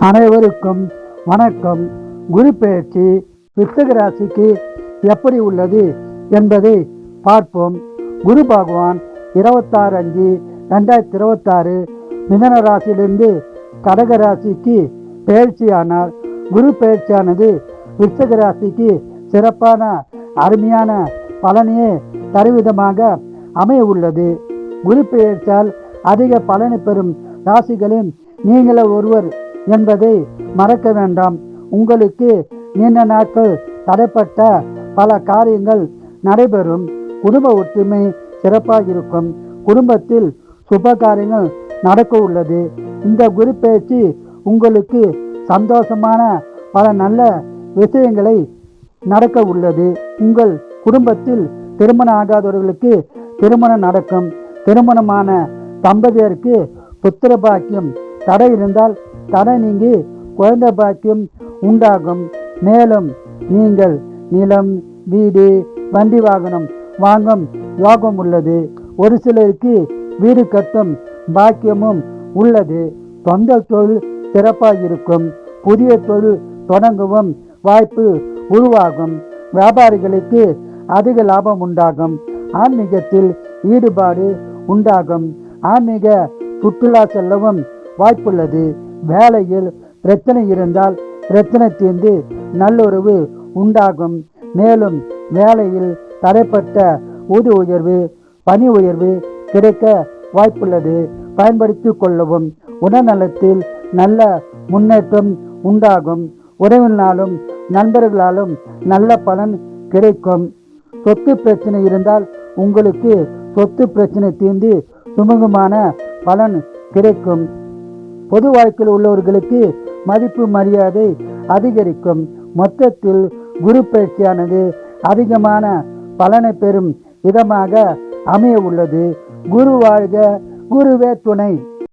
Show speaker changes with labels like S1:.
S1: அனைவருக்கும் வணக்கம். குரு பெயர்ச்சி விருச்சிக ராசிக்கு எப்படி உள்ளது என்பதை பார்ப்போம். குரு பகவான் 26/5/2026 மிதன ராசியிலிருந்து கடக ராசிக்கு பெயர்ச்சியானார். குரு பெயர்ச்சியானது விருச்சிக ராசிக்கு சிறப்பான அருமையான பலனையே தருவிதமாக அமைய உள்ளது. குரு பெயர்ச்சியால் அதிக பலனை பெறும் ராசிகளின் நீங்கள ஒருவர் என்பதை மறக்க வேண்டாம். உங்களுக்கு நீண்ட நாட்கள் தடைப்பட்ட பல காரியங்கள் நடைபெறும். குடும்ப ஒற்றுமை சிறப்பாக இருக்கும். குடும்பத்தில் சுப காரியங்கள் நடக்க உள்ளது. இந்த குரு பெயர்ச்சி உங்களுக்கு சந்தோஷமான பல நல்ல விஷயங்களை நடக்க உள்ளது. உங்கள் குடும்பத்தில் திருமணம் ஆகாதவர்களுக்கு திருமணம் நடக்கும். திருமணமான தம்பதியருக்கு புத்திர பாக்கியம் தடை இருந்தால் தடை நீங்கி குழந்தை பாக்கியம் உண்டாகும். மேலும் நீங்கள் நிலம், வீடு, வண்டி வாகனம் வாங்கும் யோகம் உள்ளது. ஒரு சிலருக்கு வீடு கட்டும் பாக்கியமும் உள்ளது. சொந்த தொழில் சிறப்பாக இருக்கும். புதிய தொழில் தொடங்கவும் வாய்ப்பு உருவாகும். வியாபாரிகளுக்கு அதிக லாபம் உண்டாகும். ஆன்மீகத்தில் ஈடுபாடு உண்டாகும். ஆன்மீக சுற்றுலா செல்லவும் வாய்ப்புள்ளது. வேலையில் பிரச்சனை இருந்தால் பிரச்சனை தீர்ந்து நல்லுறவு உண்டாகும். மேலும் வேலையில் தடைப்பட்ட ஊதிய உயர்வு, பணி உயர்வு கிடைக்க வாய்ப்புள்ளது. பயன்படுத்திக் கொள்ளவும். உடல்நலத்தில் நல்ல முன்னேற்றம் உண்டாகும். உறவினாலும் நண்பர்களாலும் நல்ல பலன் கிடைக்கும். சொத்து பிரச்சனை இருந்தால் உங்களுக்கு சொத்து பிரச்சனை தீர்ந்து சுமூகமான பலன் கிடைக்கும். பொது வாழ்க்கையில் உள்ளவர்களுக்கு மதிப்பு மரியாதை அதிகரிக்கும். மொத்தத்தில் குரு பயிற்சியானது அதிகமான பலனை பெறும் விதமாக அமைய உள்ளது. குரு வாழ்க, குருவே துணை.